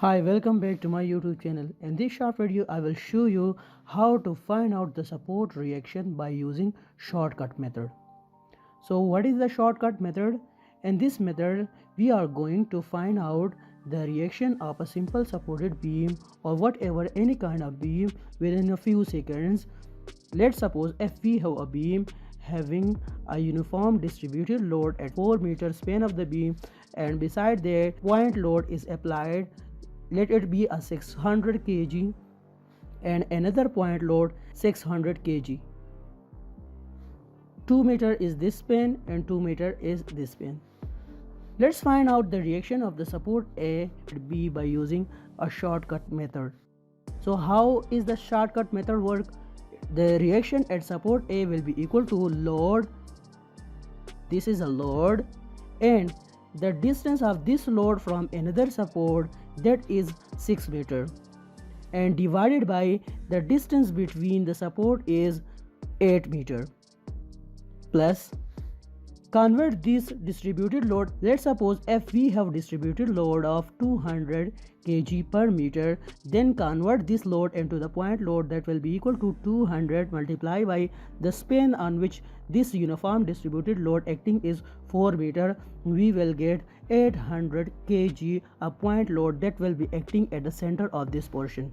Hi, welcome back to my YouTube channel. In this short video, I will show you how to find out the support reaction by using shortcut method. So what is the shortcut method? In this method, we are going to find out the reaction of a simple supported beam or whatever any kind of beam within a few seconds. Let's suppose if we have a beam having a uniform distributed load at 4 meter span of the beam, and beside that point load is applied, let it be a 600 kg and another point load 600 kg. 2 meter is this span and 2 meter is this span. Let's find out the reaction of the support A and B by using a shortcut method. So how is the shortcut method work? The reaction at support A will be equal to load, this is a load, and the distance of this load from another support, that is 6 meter, and divided by the distance between the support is 8 meter, plus convert this distributed load. Let's suppose if we have distributed load of 200 kg per meter, then convert this load into the point load, that will be equal to 200 multiplied by the span on which this uniform distributed load acting is 4 meter. We will get 800 kg a point load that will be acting at the center of this portion.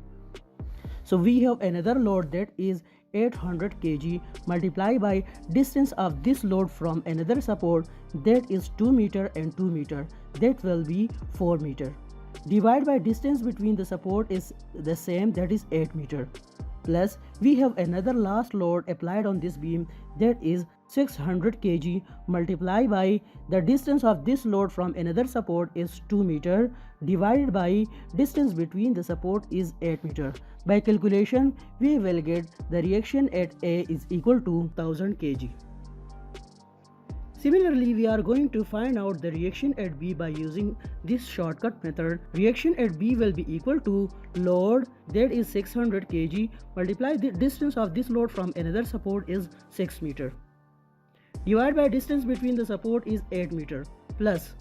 So we have another load that is 800 kg multiplied by distance of this load from another support, that is 2 meter and 2 meter, that will be 4 meter. Divide by distance between the support is the same, that is 8 meter. Plus we have another last load applied on this beam, that is 600 kg multiplied by the distance of this load from another support is 2 meter, divided by distance between the support is 8 meter. By calculation, we will get the reaction at A is equal to 1000 kg. Similarly, we are going to find out the reaction at B by using this shortcut method. Reaction at B will be equal to load, that is 600 kg, multiply the distance of this load from another support is 6 meter. Divide by distance between the support is 8 meter, plus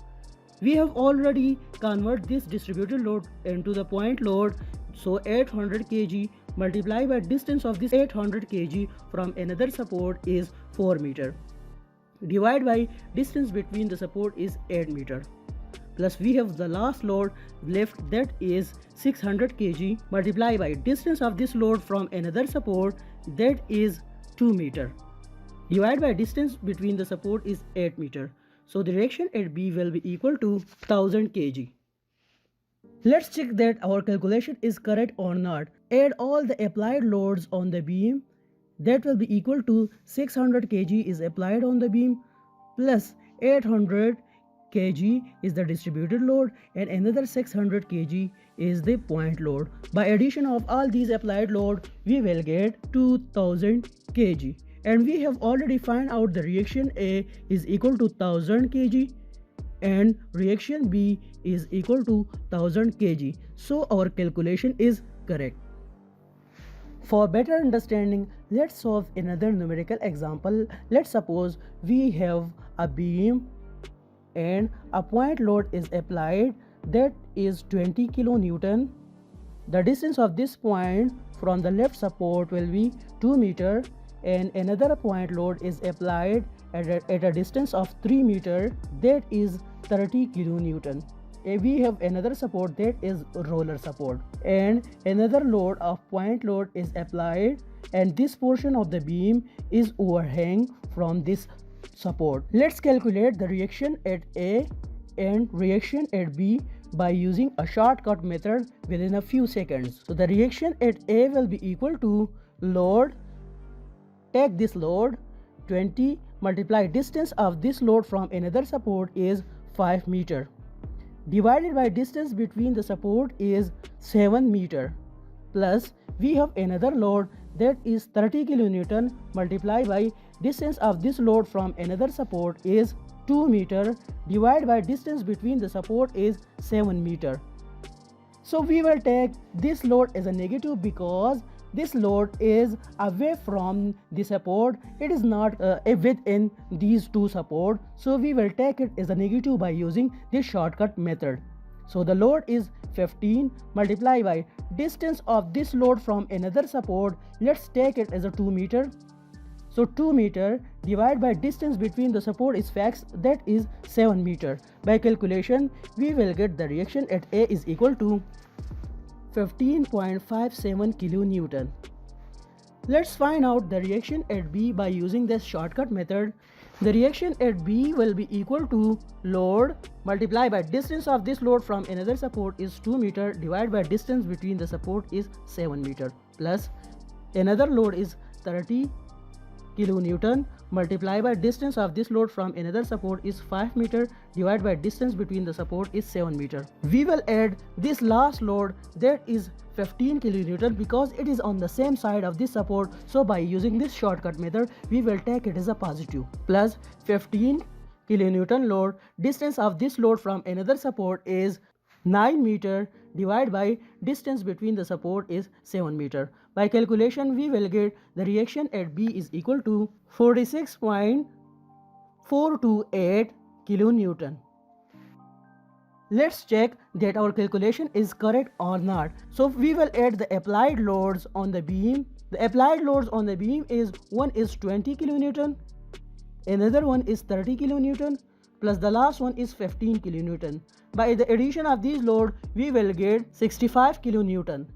we have already converted this distributed load into the point load, so 800 kg multiplied by distance of this 800 kg from another support is 4 meter. Divide by distance between the support is 8 meter. Plus we have the last load left, that is 600 kg multiplied by distance of this load from another support, that is 2 meter. Divide by distance between the support is 8 meter. So the reaction at B will be equal to 1000 kg. Let's check that our calculation is correct or not. Add all the applied loads on the beam, that will be equal to 600 kg is applied on the beam, plus 800 kg is the distributed load, and another 600 kg is the point load. By addition of all these applied load, we will get 2000 kg. And we have already found out the reaction A is equal to 1000 kg and reaction B is equal to 1000 kg. So our calculation is correct. For better understanding, let's solve another numerical example. Let's suppose we have a beam and a point load is applied, that is 20 kilonewton. The distance of this point from the left support will be 2 meter, and another point load is applied at a distance of 3 meter, that is 30 kilonewton. We have another support, that is roller support, and another load of point load is applied, and this portion of the beam is overhang from this support. Let's calculate the reaction at A and reaction at B by using a shortcut method within a few seconds. So the reaction at A will be equal to load, take this load 20 multiply distance of this load from another support is 5 meter, divided by distance between the support is 7 meter, plus we have another load, that is 30 kilonewton multiplied by distance of this load from another support is 2 meter, divided by distance between the support is 7 meter. So we will take this load as a negative because this load is away from the support, it is not within these two support, so we will take it as a negative by using this shortcut method. So the load is 15 multiplied by distance of this load from another support. Let's take it as a 2 meter. So 2 meter divided by distance between the support is fixed, that is 7 meter. By calculation, we will get the reaction at A is equal to 15.57 kilonewton. Let's find out the reaction at B by using this shortcut method. The reaction at B will be equal to load multiplied by distance of this load from another support is 2 meter divided by distance between the support is 7 meter plus another load is 30 kilonewton multiplied by distance of this load from another support is 5 meter divided by distance between the support is 7 meter. We will add this last load, that is 15 kilonewton, because it is on the same side of this support. So by using this shortcut method, we will take it as a positive, plus 15 kilonewton load. Distance of this load from another support is 9 meter divided by distance between the support is 7 meter. By calculation, we will get the reaction at B is equal to 46.428 kilonewton. Let's check that our calculation is correct or not. So we will add the applied loads on the beam. The applied loads on the beam is one is 20 kilonewton, another one is 30 kilonewton, plus the last one is 15 kilonewton. By the addition of these loads, we will get 65 kilonewton.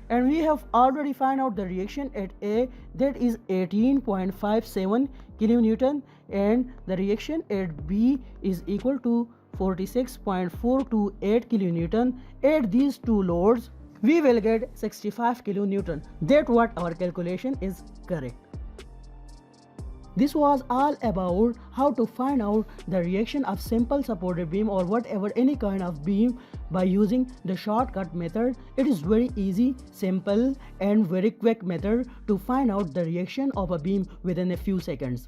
And we have already found out the reaction at A, that is 18.57 kilonewton, and the reaction at B is equal to 46.428 kilonewton. Add these two loads, we will get 65 kilonewton. That's what our calculation is correct. This was all about how to find out the reaction of simple supported beam or whatever any kind of beam by using the shortcut method. It is very easy, simple and very quick method to find out the reaction of a beam within a few seconds.